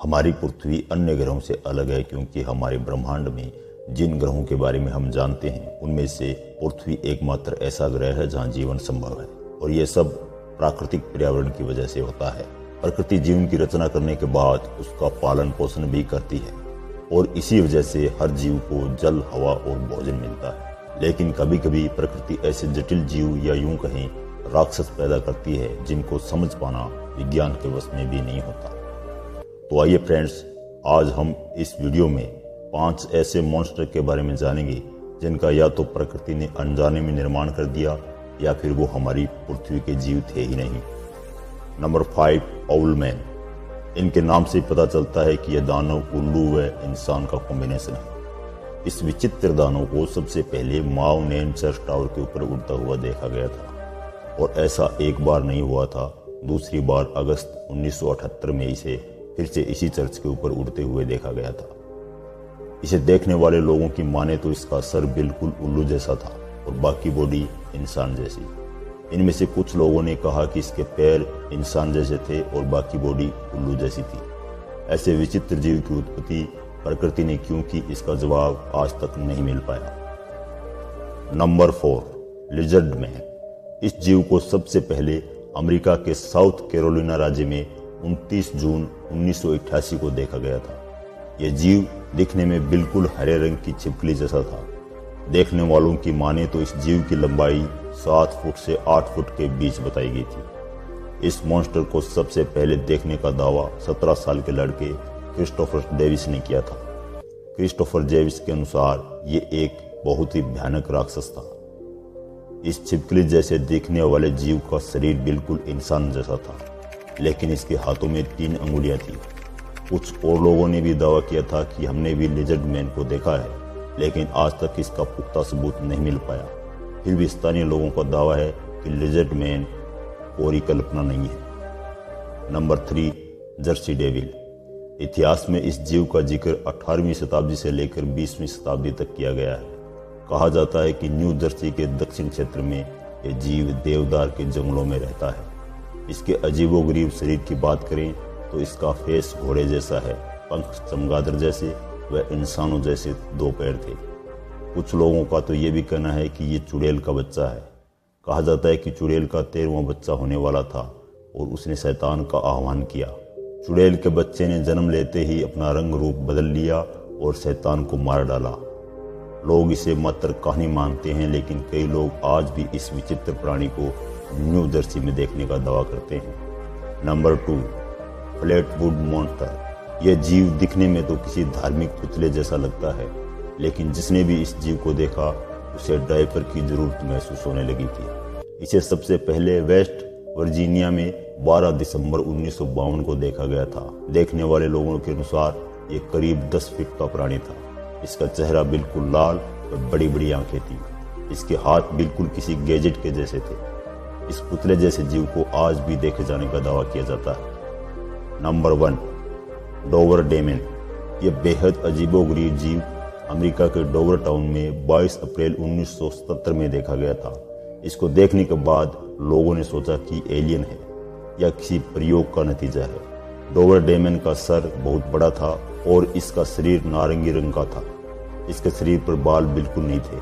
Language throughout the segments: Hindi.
हमारी पृथ्वी अन्य ग्रहों से अलग है क्योंकि हमारे ब्रह्मांड में जिन ग्रहों के बारे में हम जानते हैं उनमें से पृथ्वी एकमात्र ऐसा ग्रह है जहां जीवन संभव है, और ये सब प्राकृतिक पर्यावरण की वजह से होता है। प्रकृति जीवन की रचना करने के बाद उसका पालन पोषण भी करती है और इसी वजह से हर जीव को जल, हवा और भोजन मिलता है। लेकिन कभी कभी प्रकृति ऐसे जटिल जीव या यूं कहें राक्षस पैदा करती है जिनको समझ पाना विज्ञान के वश में भी नहीं होता। तो आइए फ्रेंड्स, आज हम इस वीडियो में 5 ऐसे मॉन्स्टर के बारे में जानेंगे जिनका या तो प्रकृति ने अनजाने में निर्माण कर दिया या फिर वो हमारी पृथ्वी के जीव थे ही नहीं। नंबर 5, आउलमैन। इनके नाम से पता चलता है कि यह दानव, उल्लू व इंसान का कॉम्बिनेशन है। इस विचित्र दानव को सबसे पहले माओ नेम चर्च टावर के ऊपर उड़ता हुआ देखा गया था, और ऐसा एक बार नहीं हुआ था। दूसरी बार अगस्त 1978 में इसे फिर से इसी चर्च के ऊपर उड़ते हुए देखा गया था। इसे देखने वाले लोगों की माने तो इसका सर बिल्कुल उल्लू जैसा था और बाकी बॉडी इंसान जैसी। इनमें से कुछ लोगों ने कहा कि इसके पैर इंसान जैसे थे और बाकी बॉडी उल्लू जैसी थी। ऐसे विचित्र जीव की उत्पत्ति प्रकृति ने क्यों की, इसका जवाब आज तक नहीं मिल पाया। Number 4, lizard man. इस जीव को सबसे पहले अमेरिका के साउथ कैरोलिना राज्य में 29 जून 1988 को देखा गया था। यह जीव दिखने में बिल्कुल हरे रंग की छिपकली जैसा था। देखने वालों की माने तो इस जीव की लंबाई 7 फुट से 8 फुट के बीच बताई गई थी। इस मॉन्स्टर को सबसे पहले देखने का दावा 17 साल के लड़के क्रिस्टोफर डेविस ने किया था। क्रिस्टोफर डेविस के अनुसार ये एक बहुत ही भयानक राक्षस था। इस छिपकली जैसे दिखने वाले जीव का शरीर बिल्कुल इंसान जैसा था, लेकिन इसके हाथों में 3 अंगुलियां थी। कुछ और लोगों ने भी दावा किया था कि हमने भी लिजर्ड मैन को देखा है, लेकिन आज तक इसका पुख्ता सबूत नहीं मिल पाया। फिर भी स्थानीय लोगों का दावा है कि लिजर्ड मैन कोई कल्पना नहीं है। Number 3, Jersey devil. इतिहास में इस जीव का जिक्र 18वीं शताब्दी से लेकर 20वीं शताब्दी तक किया गया है। कहा जाता है कि न्यू जर्सी के दक्षिण क्षेत्र में यह जीव देवदार के जंगलों में रहता है। इसके अजीबोगरीब शरीर की बात करें तो इसका फेस घोड़े जैसा है, पंख चमगादड़ जैसे व इंसानों जैसे 2 पैर थे। कुछ लोगों का तो ये भी कहना है कि ये चुड़ैल का बच्चा है। कहा जाता है कि चुड़ैल का 13वां बच्चा होने वाला था और उसने शैतान का आह्वान किया। चुड़ैल के बच्चे ने जन्म लेते ही अपना रंग रूप बदल लिया और शैतान को मार डाला। लोग इसे मात्र कहानी मानते हैं, लेकिन कई लोग आज भी इस विचित्र प्राणी को न्यू जर्सी में देखने का दावा करते हैं। Number 2, Flatwood monster. यह जीव दिखने में तो किसी धार्मिक पुतले जैसा लगता है, लेकिन जिसने भी इस जीव को देखा उसे डायपर की जरूरत महसूस होने लगी थी। इसे सबसे पहले वेस्ट वर्जीनिया में 12 दिसंबर 1952 को देखा गया था। देखने वाले लोगों के अनुसार ये करीब 10 फीट का प्राणी था। इसका चेहरा बिल्कुल लाल और बड़ी बड़ी आंखें थी। इसके हाथ बिल्कुल किसी गैजेट के जैसे थे। इस पुतले जैसे जीव को आज भी देखे जाने का दावा किया जाता है। Number 1, Dover Demon. यह बेहद अजीबोगरीब जीव अमेरिका के डोवर टाउन में 22 अप्रैल 1977 में देखा गया था। इसको देखने के बाद लोगों ने सोचा कि एलियन है या किसी प्रयोग का नतीजा है। डोवर डेमन का सर बहुत बड़ा था और इसका शरीर नारंगी रंग का था। इसके शरीर पर बाल बिल्कुल नहीं थे।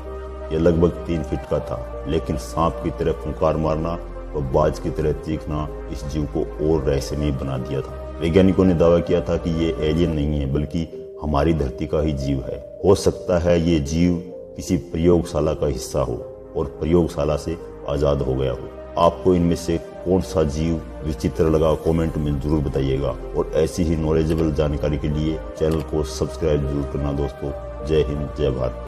यह लगभग 3 फीट का था, लेकिन सांप की तरह फुंकार मारना और बाज की तरह चीखना इस जीव को और रहस्यमय बना दिया था। वैज्ञानिकों ने दावा किया था कि ये एलियन नहीं है बल्कि हमारी धरती का ही जीव है। हो सकता है ये जीव किसी प्रयोगशाला का हिस्सा हो और प्रयोगशाला से आजाद हो गया हो। आपको इनमें से कौन सा जीव विचित्र लगा, कमेंट में जरूर बताइएगा। और ऐसी ही नॉलेजेबल जानकारी के लिए चैनल को सब्सक्राइब जरूर करना दोस्तों। जय हिंद, जय भारत।